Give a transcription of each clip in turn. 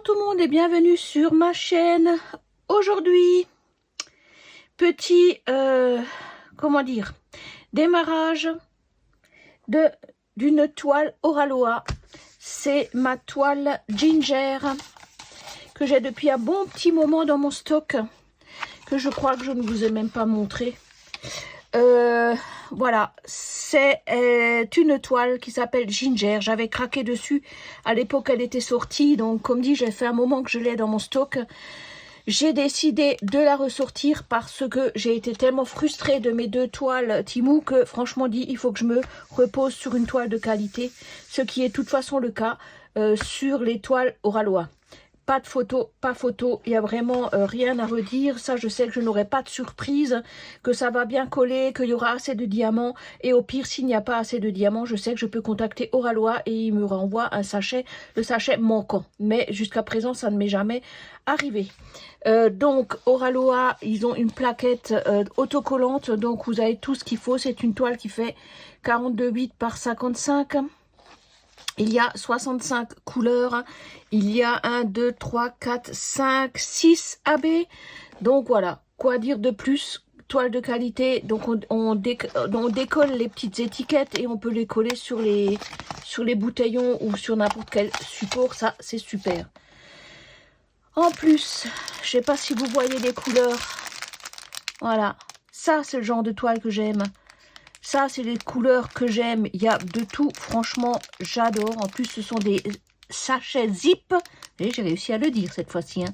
Bonjour tout le monde et bienvenue sur ma chaîne. Aujourd'hui, petit, comment dire, démarrage d'une toile Oraloa. C'est ma toile Ginger que j'ai depuis un bon petit moment dans mon stock, que je crois que je ne vous ai même pas montré. Voilà, c'est une toile qui s'appelle Ginger. J'avais craqué dessus à l'époque elle était sortie, donc comme dit, j'ai fait un moment que je l'ai dans mon stock. J'ai décidé de la ressortir parce que j'ai été tellement frustrée de mes deux toiles Temu que franchement dit, il faut que je me repose sur une toile de qualité, ce qui est de toute façon le cas sur les toiles Oraloa. Pas de photo, pas photo, il n'y a vraiment rien à redire. Ça, je sais que je n'aurai pas de surprise, que ça va bien coller, qu'il y aura assez de diamants. Et au pire, s'il n'y a pas assez de diamants, je sais que je peux contacter Oraloa et il me renvoie un sachet, le sachet manquant. Mais jusqu'à présent, ça ne m'est jamais arrivé. Donc, Oraloa, ils ont une plaquette autocollante. Donc, vous avez tout ce qu'il faut. C'est une toile qui fait 42,8 par 55. Il y a 65 couleurs, il y a 1, 2, 3, 4, 5, 6 AB. Donc voilà, quoi dire de plus? Toile de qualité, donc on décolle les petites étiquettes et on peut les coller sur les bouteillons ou sur n'importe quel support, ça c'est super. En plus, je sais pas si vous voyez les couleurs, voilà, ça c'est le genre de toile que j'aime. Ça, c'est les couleurs que j'aime. Il y a de tout. Franchement, j'adore. En plus, ce sont des sachets zip. Et j'ai réussi à le dire cette fois-ci. Hein.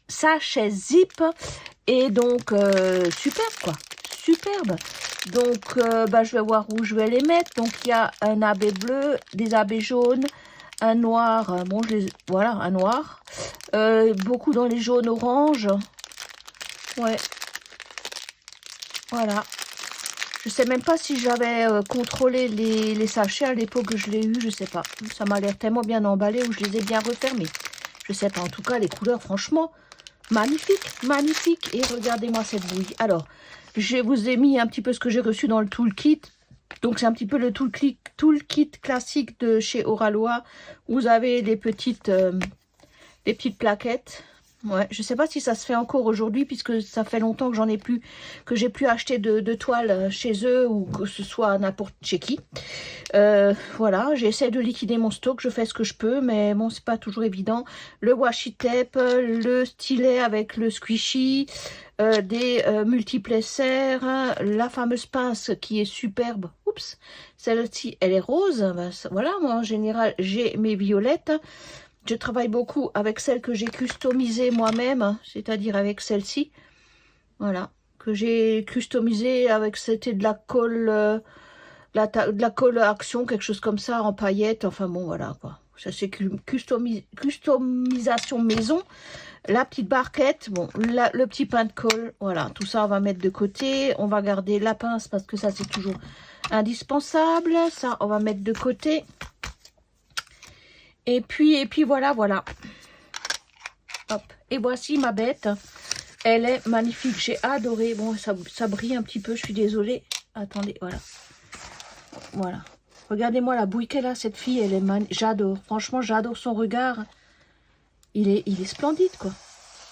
Sachets zip. Et donc, superbe, quoi. Superbe. Donc, je vais voir où je vais les mettre. Donc, il y a un AB bleu, des AB jaunes, un noir. Bon, voilà, un noir. Beaucoup dans les jaunes oranges. Ouais. Voilà. Je sais même pas si j'avais contrôlé les sachets à l'époque que je l'ai eu, je sais pas. Ça m'a l'air tellement bien emballé ou je les ai bien refermés. Je sais pas, en tout cas les couleurs franchement magnifiques, magnifiques. Et regardez-moi cette bouille. Alors, je vous ai mis un petit peu ce que j'ai reçu dans le toolkit. Donc c'est un petit peu le toolkit classique de chez Oraloa. Vous avez des petites plaquettes. Ouais, je sais pas si ça se fait encore aujourd'hui puisque ça fait longtemps que j'en ai plus, que j'ai plus acheté de toiles chez eux ou que ce soit n'importe chez qui. Voilà, j'essaie de liquider mon stock, je fais ce que je peux, mais bon, c'est pas toujours évident. Le washi tape, le stylet avec le squishy, des multiples essais, la fameuse pince qui est superbe. Oups, celle-ci, elle est rose. Ben, voilà, moi en général, j'ai mes violettes. Je travaille beaucoup avec celle que j'ai customisée moi-même, c'est-à-dire avec celle-ci. Voilà, que j'ai customisée avec, c'était de la colle, de la colle action, quelque chose comme ça, en paillettes. Enfin bon, voilà quoi. Ça c'est customisation maison. La petite barquette, bon, le petit pain de colle, voilà. Tout ça, on va mettre de côté. On va garder la pince parce que ça, c'est toujours indispensable. Ça, on va mettre de côté. Et puis voilà. Hop. Et voici ma bête. Elle est magnifique. J'ai adoré. Bon, ça brille un petit peu. Je suis désolée. Attendez, voilà. Voilà. Regardez-moi la bouille qu'elle a, cette fille. Elle est magnifique. J'adore. Franchement, j'adore son regard. Il est splendide, quoi.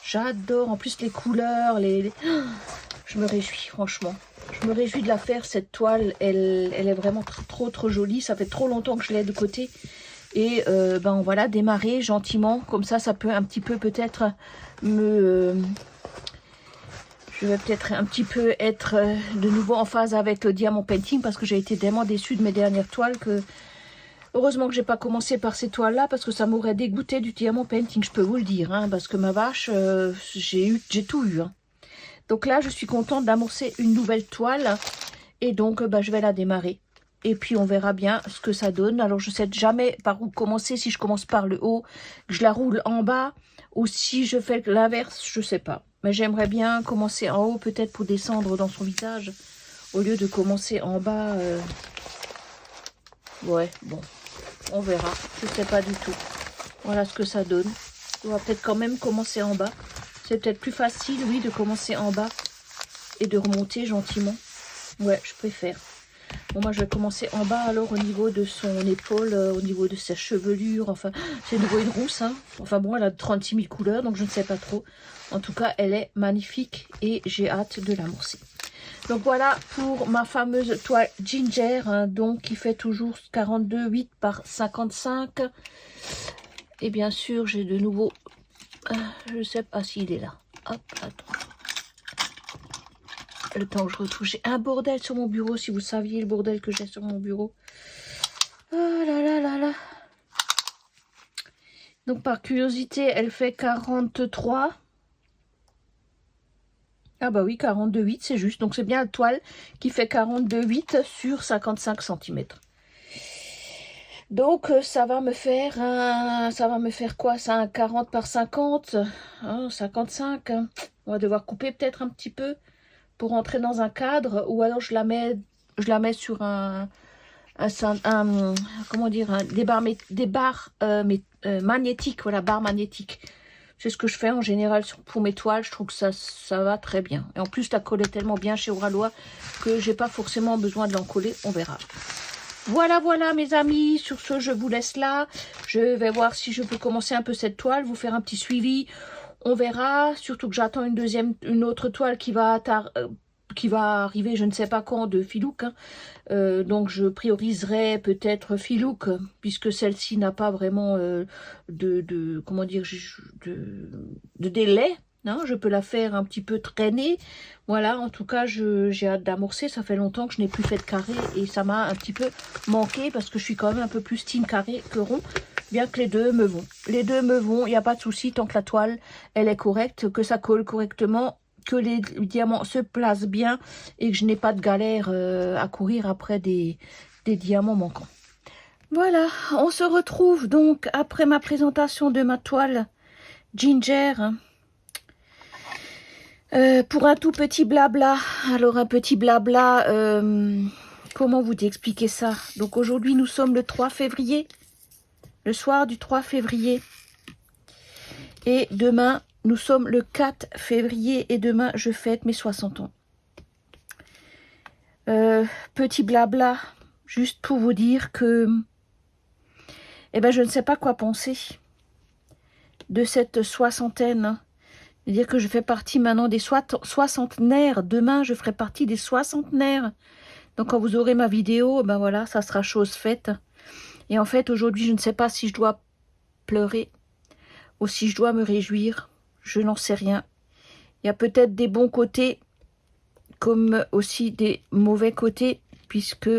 J'adore. En plus, les couleurs, Je me réjouis, franchement. Je me réjouis de la faire, cette toile. Elle est vraiment trop jolie. Ça fait trop longtemps que je l'ai de côté. Et on va la démarrer gentiment, comme ça peut un petit peu peut-être je vais peut-être un petit peu être de nouveau en phase avec le diamant painting parce que j'ai été tellement déçue de mes dernières toiles que heureusement que j'ai pas commencé par ces toiles là parce que ça m'aurait dégoûté du diamant painting, je peux vous le dire, hein, parce que ma vache, j'ai tout eu. Hein. Donc là, je suis contente d'amorcer une nouvelle toile et donc je vais la démarrer. Et puis on verra bien ce que ça donne. Alors je sais jamais par où commencer. Si je commence par le haut, que je la roule en bas. Ou si je fais l'inverse, je sais pas. Mais j'aimerais bien commencer en haut peut-être pour descendre dans son visage. Au lieu de commencer en bas. Ouais, bon. On verra. Je sais pas du tout. Voilà ce que ça donne. On va peut-être quand même commencer en bas. C'est peut-être plus facile, oui, de commencer en bas. Et de remonter gentiment. Ouais, je préfère. Bon, moi, je vais commencer en bas, alors, au niveau de son épaule, au niveau de sa chevelure. Enfin, c'est de nouveau une rousse, hein. Enfin, bon, elle a 36 000 couleurs, donc je ne sais pas trop. En tout cas, elle est magnifique et j'ai hâte de l'amorcer. Donc, voilà pour ma fameuse toile Ginger, hein, donc, qui fait toujours 42,8 par 55. Et bien sûr, j'ai de nouveau... je sais pas s'il est là. Hop, attends. Le temps que je retrouve, j'ai un bordel sur mon bureau, si vous saviez le bordel que j'ai sur mon bureau. Oh là là là là. Donc par curiosité, elle fait 43. Ah bah oui, 42,8, c'est juste. Donc c'est bien la toile qui fait 42,8 sur 55 cm. Donc ça va me faire quoi? Ça, un 40 par 50, hein, 55. Hein. On va devoir couper peut-être un petit peu pour entrer dans un cadre, ou alors je la mets sur comment dire, des barres magnétiques, voilà, barres magnétiques. C'est ce que je fais en général pour mes toiles. Je trouve que ça va très bien. Et en plus, la colle est tellement bien chez Oralois que j'ai pas forcément besoin de l'encoller. On verra. Voilà, voilà, mes amis. Sur ce, je vous laisse là. Je vais voir si je peux commencer un peu cette toile, vous faire un petit suivi. On verra. Surtout que j'attends une autre toile qui va arriver, je ne sais pas quand, de Filouk. Hein. Donc je prioriserai peut-être Filouk, puisque celle-ci n'a pas vraiment comment dire, de délai. Hein. Je peux la faire un petit peu traîner. Voilà, en tout cas, j'ai hâte d'amorcer. Ça fait longtemps que je n'ai plus fait de carré et ça m'a un petit peu manqué parce que je suis quand même un peu plus team carré que rond. Bien que les deux me vont. Les deux me vont, il n'y a pas de souci tant que la toile, elle est correcte, que ça colle correctement, que les diamants se placent bien et que je n'ai pas de galère à courir après des diamants manquants. Voilà, on se retrouve donc après ma présentation de ma toile Ginger pour un tout petit blabla. Alors un petit blabla, comment vous expliquer ça? Donc aujourd'hui nous sommes le 3 février, le soir du 3 février. Et demain, nous sommes le 4 février et demain, je fête mes 60 ans. Petit blabla, juste pour vous dire que eh ben, je ne sais pas quoi penser de cette soixantaine. C'est-à-dire que je fais partie maintenant des soixantenaires. Demain, je ferai partie des soixantenaires. Donc, quand vous aurez ma vidéo, ben voilà, ça sera chose faite. Et en fait, aujourd'hui, je ne sais pas si je dois pleurer ou si je dois me réjouir. Je n'en sais rien. Il y a peut-être des bons côtés comme aussi des mauvais côtés, puisque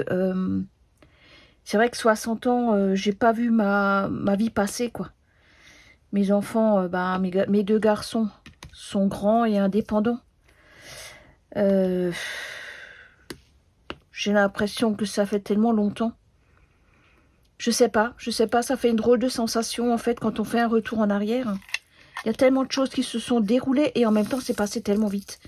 c'est vrai que 60 ans, j'ai pas vu ma vie passer, quoi. Mes enfants, mes deux garçons sont grands et indépendants. J'ai l'impression que ça fait tellement longtemps. Je sais pas, ça fait une drôle de sensation, en fait, quand on fait un retour en arrière. Il y a tellement de choses qui se sont déroulées et en même temps, c'est passé tellement vite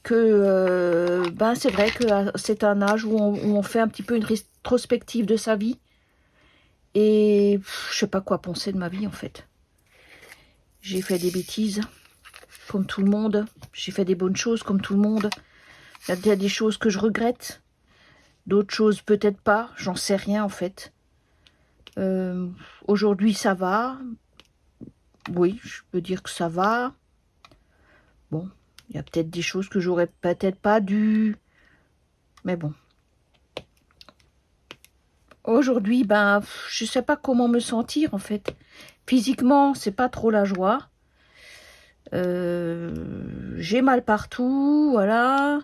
que c'est vrai que c'est un âge où on fait un petit peu une rétrospective de sa vie. Et je sais pas quoi penser de ma vie, en fait. J'ai fait des bêtises, comme tout le monde. J'ai fait des bonnes choses, comme tout le monde. Il y a des choses que je regrette. D'autres choses, peut-être pas. J'en sais rien, en fait. Aujourd'hui, ça va. Oui, je peux dire que ça va. Bon, il y a peut-être des choses que j'aurais peut-être pas dû. Mais bon. Aujourd'hui, je sais pas comment me sentir, en fait. Physiquement, c'est pas trop la joie. J'ai mal partout, voilà.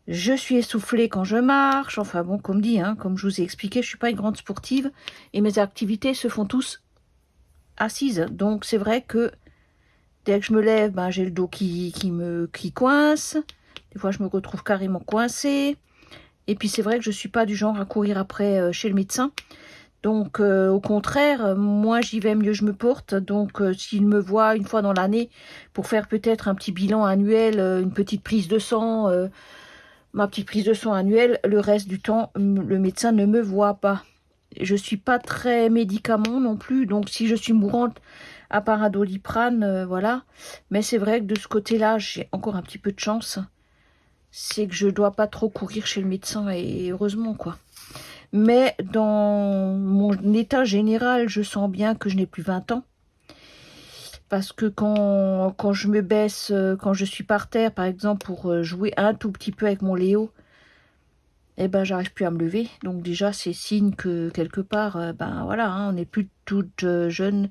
Je suis essoufflée quand je marche. Enfin bon, comme dit, hein, comme je vous ai expliqué, je suis pas une grande sportive. Et mes activités se font tous assises. Donc c'est vrai que dès que je me lève, j'ai le dos qui coince. Des fois, je me retrouve carrément coincée. Et puis c'est vrai que je suis pas du genre à courir après chez le médecin. Donc au contraire, moi j'y vais, mieux je me porte. Donc s'il me voit une fois dans l'année pour faire peut-être un petit bilan annuel, une petite prise de sang, ma petite prise de sang annuelle, le reste du temps, le médecin ne me voit pas. Je suis pas très médicament non plus, donc si je suis mourante, à part un Doliprane, voilà. Mais c'est vrai que de ce côté-là, j'ai encore un petit peu de chance. c'est que je dois pas trop courir chez le médecin, et heureusement, quoi. Mais dans mon état général, je sens bien que je n'ai plus 20 ans. Parce que quand je me baisse, quand je suis par terre, par exemple, pour jouer un tout petit peu avec mon Léo, eh ben, j'arrive plus à me lever. Donc déjà, c'est signe que quelque part, ben voilà, hein, on n'est plus toute jeune,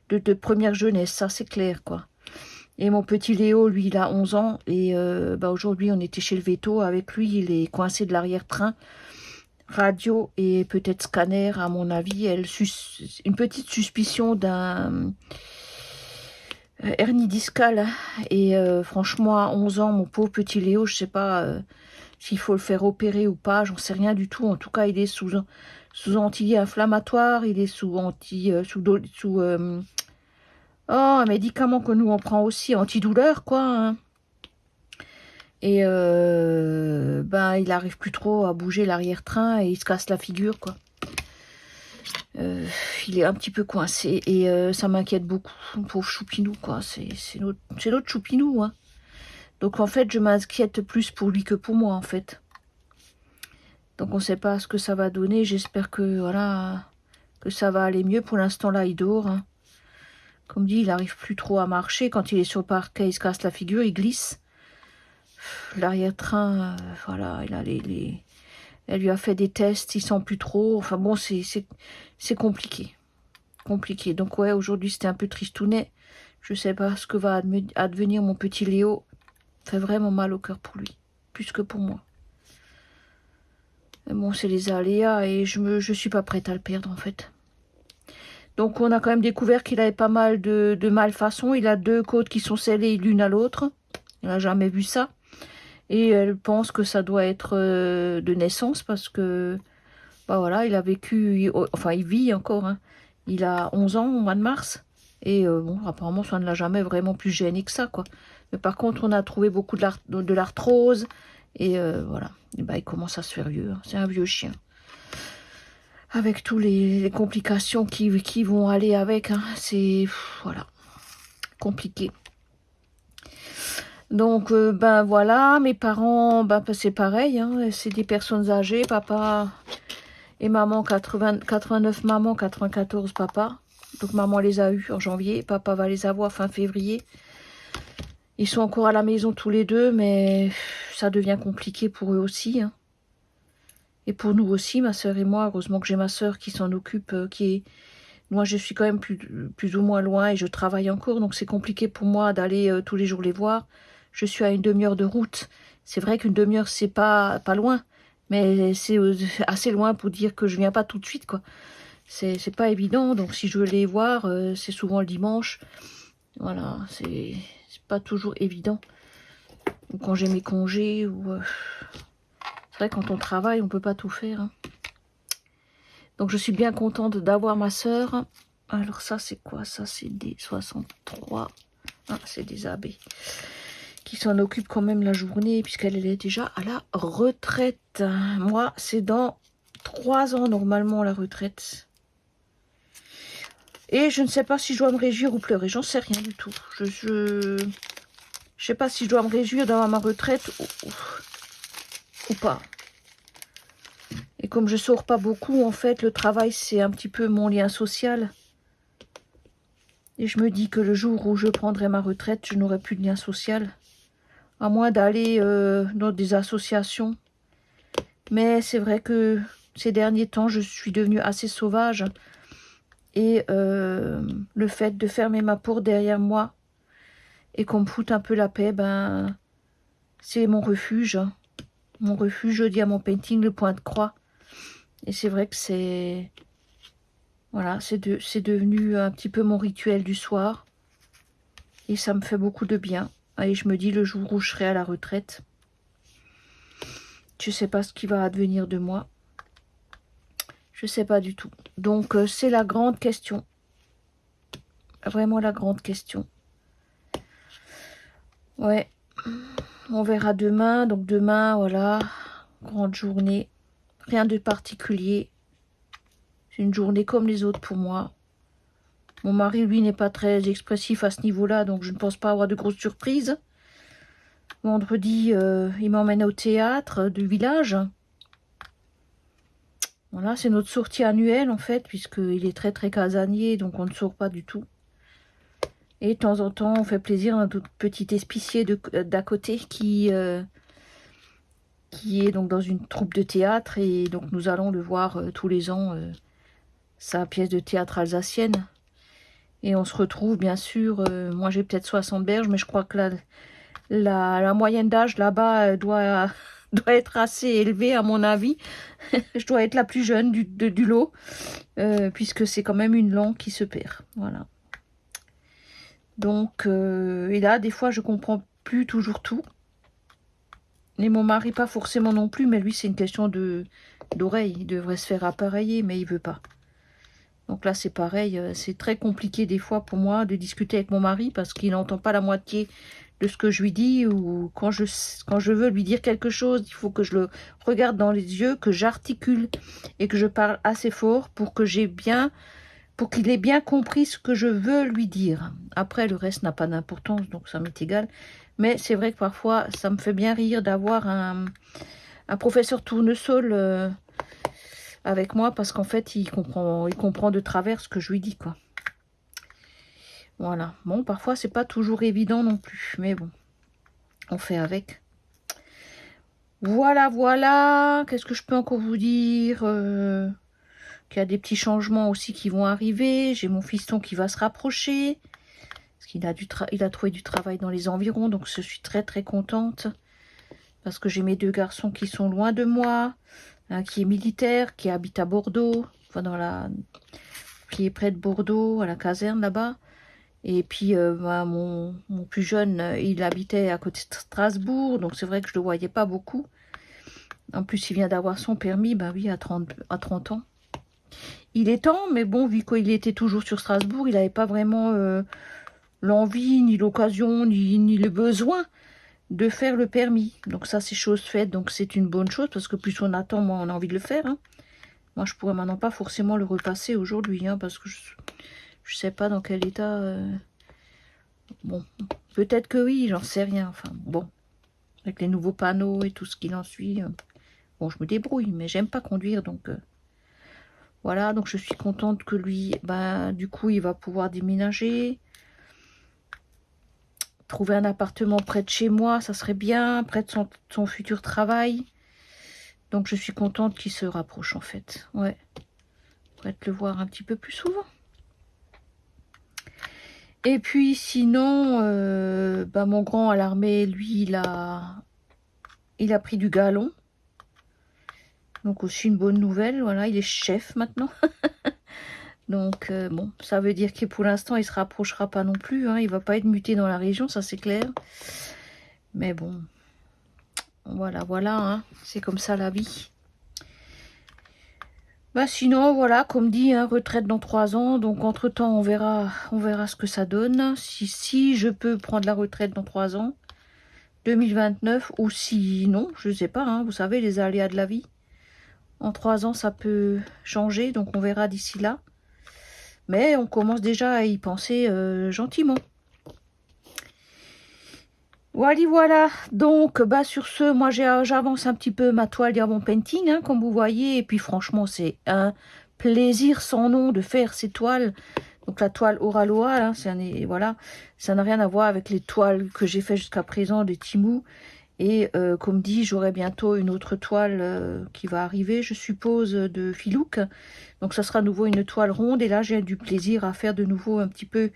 de première jeunesse, ça c'est clair, quoi. Et mon petit Léo, lui, il a 11 ans. Et ben, aujourd'hui, on était chez le veto avec lui. Il est coincé de l'arrière-train. Radio et peut-être scanner, à mon avis. Une petite suspicion d'un hernie discale. Et franchement, à 11 ans, mon pauvre petit Léo, je sais pas s'il faut le faire opérer ou pas. J'en sais rien du tout. En tout cas, il est sous anti-inflammatoire. Il est sous un médicament que nous on prend aussi, antidouleur, quoi. Hein. Et ben, il arrive plus trop à bouger l'arrière-train et il se casse la figure, quoi. Il est un petit peu coincé et ça m'inquiète beaucoup, pauvre Choupinou, quoi. C'est notre Choupinou, hein. Donc en fait, je m'inquiète plus pour lui que pour moi, en fait. Donc on ne sait pas ce que ça va donner. J'espère que voilà, que ça va aller mieux. Pour l'instant, là, il dort. Hein. Comme dit, il n'arrive plus trop à marcher. Quand il est sur le parquet, il se casse la figure, il glisse. L'arrière-train, voilà, elle lui a fait des tests, il sent plus trop. Enfin bon, c'est compliqué. Compliqué. Donc ouais, aujourd'hui, c'était un peu tristounet. Je sais pas ce que va advenir mon petit Léo. Ça fait vraiment mal au cœur pour lui. Plus que pour moi. Mais bon, c'est les aléas et je suis pas prête à le perdre, en fait. Donc on a quand même découvert qu'il avait pas mal de malfaçons. Il a 2 côtes qui sont scellées l'une à l'autre. Il n'a jamais vu ça. Et elle pense que ça doit être de naissance parce que, bah voilà, il a vécu, enfin il vit encore, hein. Il a 11 ans au mois de mars. Et bon, apparemment ça ne l'a jamais vraiment plus gêné que ça, quoi. Mais par contre, on a trouvé beaucoup de l'arthrose. Et voilà, et bah, il commence à se faire vieux. Hein. C'est un vieux chien. Avec tous les complications qui vont aller avec, hein. C'est, voilà, compliqué. Donc, ben voilà, mes parents, ben, c'est pareil, hein, c'est des personnes âgées, papa et maman, 89 maman, 94 papa. Donc maman les a eus en janvier, papa va les avoir fin février. Ils sont encore à la maison tous les deux, mais ça devient compliqué pour eux aussi. Hein. Et pour nous aussi, ma soeur et moi, heureusement que j'ai ma soeur qui s'en occupe, Moi, je suis quand même plus ou moins loin et je travaille encore, donc c'est compliqué pour moi d'aller tous les jours les voir. Je suis à une demi-heure de route. C'est vrai qu'une demi-heure, c'est pas loin, mais c'est assez loin pour dire que je viens pas tout de suite, quoi. C'est pas évident, donc si je veux les voir, c'est souvent le dimanche. Voilà, c'est pas toujours évident. Ou quand j'ai mes congés, ou... C'est vrai, quand on travaille, on peut pas tout faire, hein. Donc je suis bien contente d'avoir ma sœur. Alors ça, c'est quoi? Ça, c'est des 63. Ah, c'est des abbés qui s'en occupent quand même la journée, puisqu'elle est déjà à la retraite. Moi, c'est dans 3 ans, normalement, la retraite. Et je ne sais pas si je dois me réjouir ou pleurer. J'en sais rien du tout. Je sais pas si je dois me réjouir d'avoir ma retraite ou pas. Et comme je sors pas beaucoup, en fait, le travail, c'est un petit peu mon lien social. Et je me dis que le jour où je prendrai ma retraite, je n'aurai plus de lien social. À moins d'aller dans des associations. Mais c'est vrai que ces derniers temps, je suis devenue assez sauvage. Et le fait de fermer ma porte derrière moi et qu'on me foute un peu la paix, ben, c'est mon refuge. Mon refuge, je dis à mon painting, le point de croix. Et c'est vrai que c'est... Voilà, c'est devenu un petit peu mon rituel du soir. Et ça me fait beaucoup de bien. Et je me dis, le jour où je serai à la retraite, je ne sais pas ce qui va advenir de moi. Je ne sais pas du tout. Donc, c'est la grande question. Vraiment la grande question. Ouais. On verra demain. Donc, demain, voilà. Grande journée. Rien de particulier. C'est une journée comme les autres pour moi. Mon mari, lui, n'est pas très expressif à ce niveau-là. Donc, je ne pense pas avoir de grosses surprises. Vendredi, il m'emmène au théâtre du village. Voilà, c'est notre sortie annuelle en fait, puisqu'il est très très casanier, donc on ne sort pas du tout. Et de temps en temps, on fait plaisir à notre petit épicier d'à côté qui est donc dans une troupe de théâtre. Et donc nous allons le voir tous les ans, sa pièce de théâtre alsacienne. Et on se retrouve bien sûr, moi j'ai peut-être 60 berges, mais je crois que la moyenne d'âge là-bas doit être assez élevée à mon avis. Je dois être la plus jeune du lot, puisque c'est quand même une langue qui se perd. Voilà. Donc, et là, des fois, je comprends plus toujours tout. Et mon mari, pas forcément non plus, mais lui, c'est une question d'oreille. Il devrait se faire appareiller, mais il veut pas. Donc là, c'est pareil. C'est très compliqué des fois pour moi de discuter avec mon mari parce qu'il n'entend pas la moitié de ce que je lui dis, ou quand je veux lui dire quelque chose, il faut que je le regarde dans les yeux, que j'articule et que je parle assez fort pour qu'il ait bien compris ce que je veux lui dire. Après, le reste n'a pas d'importance, donc ça m'est égal. Mais c'est vrai que parfois, ça me fait bien rire d'avoir un professeur tournesol avec moi, parce qu'en fait, il comprend de travers ce que je lui dis, quoi. Voilà. Bon, parfois, c'est pas toujours évident non plus, mais bon, on fait avec. Voilà, voilà. Qu'est-ce que je peux encore vous dire qu'il y a des petits changements aussi qui vont arriver. J'ai mon fiston qui va se rapprocher. Parce qu'il a trouvé du travail dans les environs. Donc, je suis très, très contente. Parce que j'ai mes 2 garçons qui sont loin de moi. Un qui est militaire, qui habite à Bordeaux. Enfin, qui est près de Bordeaux, à la caserne là-bas. Et puis, mon plus jeune, il habitait à côté de Strasbourg. Donc, c'est vrai que je ne le voyais pas beaucoup. En plus, il vient d'avoir son permis, ben oui, à 30 ans. Il est temps, mais bon, vu qu'il était toujours sur Strasbourg, il n'avait pas vraiment l'envie, ni l'occasion, ni le besoin de faire le permis. Donc ça, c'est chose faite, donc c'est une bonne chose, parce que plus on attend, moins on a envie de le faire. Hein. Moi, je pourrais maintenant pas forcément le repasser aujourd'hui, hein, parce que je sais pas dans quel état... Bon, peut-être que oui, j'en sais rien. Enfin, bon, avec les nouveaux panneaux et tout ce qui en suit... Bon, je me débrouille, mais j'aime pas conduire, donc... Voilà, donc je suis contente que lui, du coup, il va pouvoir déménager. Trouver un appartement près de chez moi, ça serait bien, près de son futur travail. Donc je suis contente qu'il se rapproche, en fait. Ouais, pour être le voir un petit peu plus souvent. Et puis, sinon, mon grand à l'armée, lui, il a pris du galon. Donc aussi une bonne nouvelle, voilà, il est chef maintenant. Donc, bon, ça veut dire que pour l'instant, il ne se rapprochera pas non plus. Hein, il ne va pas être muté dans la région, ça c'est clair. Mais bon, voilà, voilà, hein, c'est comme ça la vie. Sinon, voilà, comme dit, hein, retraite dans 3 ans. Donc, entre-temps, on verra ce que ça donne. Si je peux prendre la retraite dans 3 ans, 2029, ou si non, je ne sais pas. Hein, vous savez, les aléas de la vie. En 3 ans, ça peut changer, donc on verra d'ici là. Mais on commence déjà à y penser gentiment. Voilà. Donc, sur ce, moi, j'avance un petit peu ma toile Diamond Painting, hein, comme vous voyez. Et puis, franchement, c'est un plaisir sans nom de faire ces toiles. Donc, la toile Oraloa, hein, voilà, ça n'a rien à voir avec les toiles que j'ai fait jusqu'à présent de Temu. Et comme dit, j'aurai bientôt une autre toile qui va arriver, je suppose, de Filouk. Donc, ça sera à nouveau une toile ronde. Et là, j'ai du plaisir à faire de nouveau un petit peu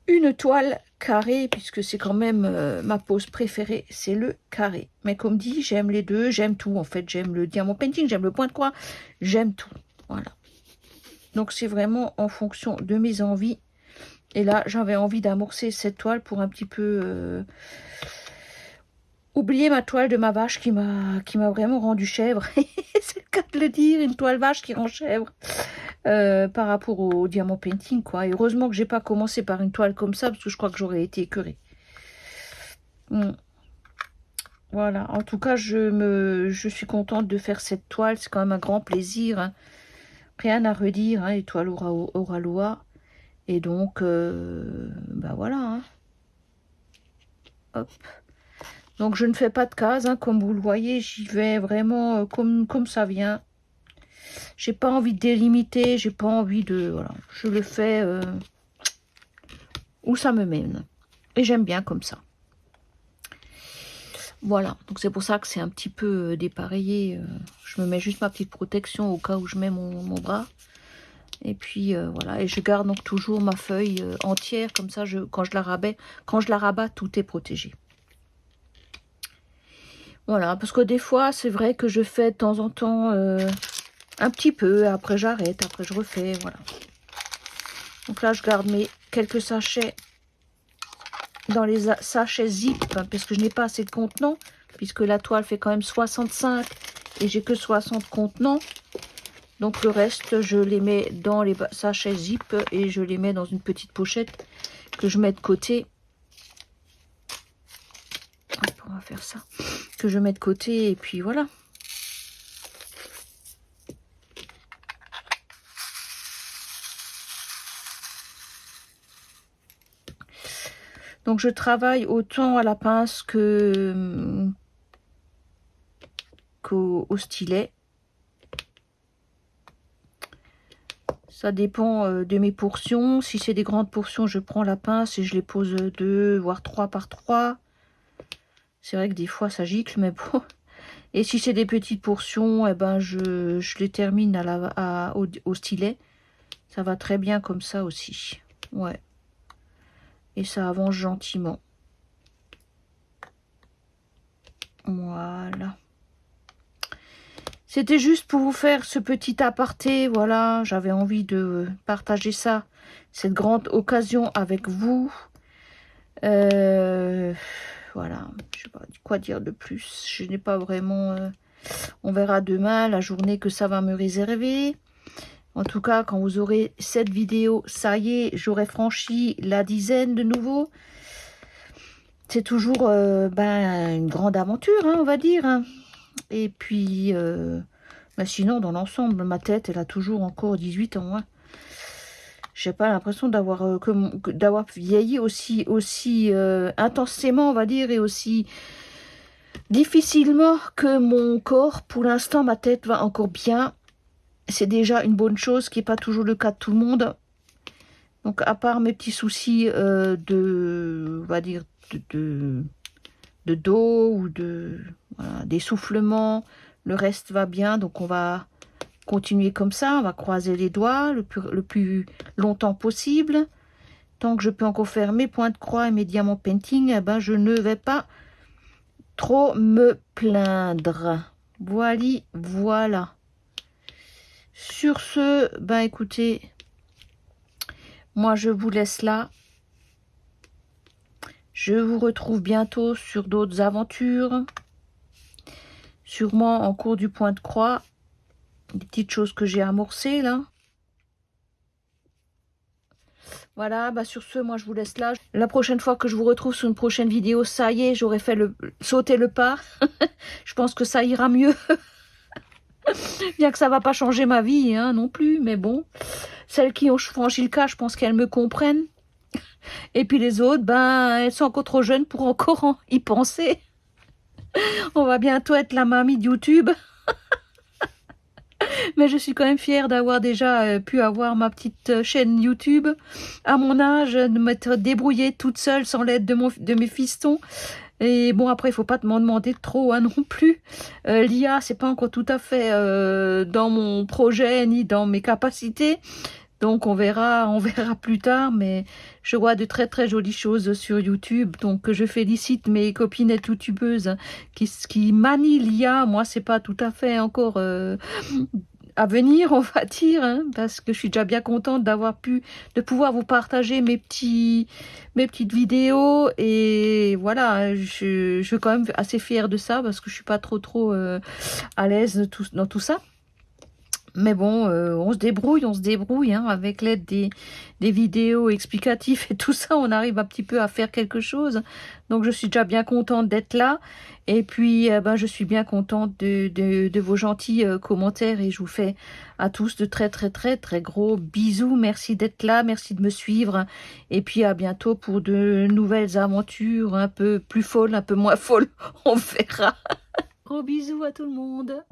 une toile carrée, puisque c'est quand même ma pose préférée, c'est le carré. Mais comme dit, j'aime les deux, j'aime tout. En fait, j'aime le diamant painting, j'aime le point de croix, j'aime tout. Voilà. Donc, c'est vraiment en fonction de mes envies. Et là, j'avais envie d'amorcer cette toile pour un petit peu... oublier ma toile de ma vache qui m'a vraiment rendu chèvre. C'est le cas de le dire, une toile vache qui rend chèvre. Par rapport au diamant painting, quoi. Et heureusement que j'ai pas commencé par une toile comme ça, parce que je crois que j'aurais été écœurée. Voilà, en tout cas, je suis contente de faire cette toile, c'est quand même un grand plaisir. Hein. Rien à redire, hein, les toiles Oraloa. Et donc, voilà. Hein. Hop. Donc je ne fais pas de cases, hein, comme vous le voyez, j'y vais vraiment comme ça vient. J'ai pas envie de délimiter, j'ai pas envie de... Voilà, je le fais où ça me mène. Et j'aime bien comme ça. Voilà, donc c'est pour ça que c'est un petit peu dépareillé. Je me mets juste ma petite protection au cas où je mets mon bras. Et puis voilà, et je garde donc toujours ma feuille entière, comme ça quand je la rabats, tout est protégé. Voilà, parce que des fois, c'est vrai que je fais de temps en temps un petit peu, après j'arrête, après je refais, voilà. Donc là, je garde mes quelques sachets dans les sachets zip, parce que je n'ai pas assez de contenants, puisque la toile fait quand même 65 et j'ai que 60 contenants. Donc le reste, je les mets dans les sachets zip et je les mets dans une petite pochette que je mets de côté. Hop, on va faire ça. Que je mets de côté et puis voilà. Donc je travaille autant à la pince qu'au stylet. Ça dépend de mes portions. Si c'est des grandes portions, je prends la pince et je les pose 2 voire 3 par 3. C'est vrai que des fois ça gicle, mais bon. Et si c'est des petites portions, eh ben je les termine au stylet. Ça va très bien comme ça aussi. Ouais. Et ça avance gentiment. Voilà. C'était juste pour vous faire ce petit aparté. Voilà, j'avais envie de partager ça, cette grande occasion avec vous. Voilà, je sais pas quoi dire de plus. Je n'ai pas vraiment... on verra demain la journée que ça va me réserver. En tout cas, quand vous aurez cette vidéo, ça y est, j'aurai franchi la dizaine de nouveau. C'est toujours une grande aventure, hein, on va dire. Hein. Et puis, sinon, dans l'ensemble, ma tête, elle a toujours encore 18 ans. Hein. J'ai pas l'impression d'avoir d'avoir vieilli aussi intensément, on va dire, et aussi difficilement que mon corps. Pour l'instant, ma tête va encore bien. C'est déjà une bonne chose, ce qui n'est pas toujours le cas de tout le monde. Donc, à part mes petits soucis on va dire, de dos ou d'essoufflement, le reste va bien. Donc, on va continuer comme ça. On va croiser les doigts le plus longtemps possible. Tant que je peux encore faire mes points de croix et mes diamants painting, eh ben, je ne vais pas trop me plaindre. Voilà. Sur ce, ben écoutez, moi je vous laisse là. Je vous retrouve bientôt sur d'autres aventures. Sûrement en cours du point de croix. Des petites choses que j'ai amorcées là. Voilà, bah sur ce, moi je vous laisse là. La prochaine fois que je vous retrouve sur une prochaine vidéo, ça y est, j'aurai fait sauter le pas. Je pense que ça ira mieux. Bien que ça va pas changer ma vie hein, non plus, mais bon. Celles qui ont franchi le cas, je pense qu'elles me comprennent. Et puis les autres, ben, elles sont encore trop jeunes pour encore y penser. On va bientôt être la mamie de YouTube. Mais je suis quand même fière d'avoir déjà pu avoir ma petite chaîne YouTube. À mon âge, de m'être débrouillée toute seule sans l'aide de mes fistons. Et bon, après, il faut pas m'en demander trop hein, non plus. L'IA, c'est pas encore tout à fait dans mon projet ni dans mes capacités. Donc on verra plus tard, mais je vois de très très jolies choses sur YouTube. Donc je félicite mes copinettes youtubeuses qui manient l'IA. Moi, c'est pas tout à fait encore à venir, on va dire, hein, parce que je suis déjà bien contente de pouvoir vous partager mes petites vidéos. Et voilà, je suis quand même assez fière de ça parce que je suis pas trop à l'aise dans tout ça. Mais bon, on se débrouille, hein, avec l'aide des vidéos explicatives et tout ça, on arrive un petit peu à faire quelque chose. Donc je suis déjà bien contente d'être là. Et puis, ben, je suis bien contente de vos gentils commentaires. Et je vous fais à tous de très très très très gros bisous. Merci d'être là, merci de me suivre. Et puis à bientôt pour de nouvelles aventures un peu plus folles, un peu moins folles. On verra. Gros bisous à tout le monde.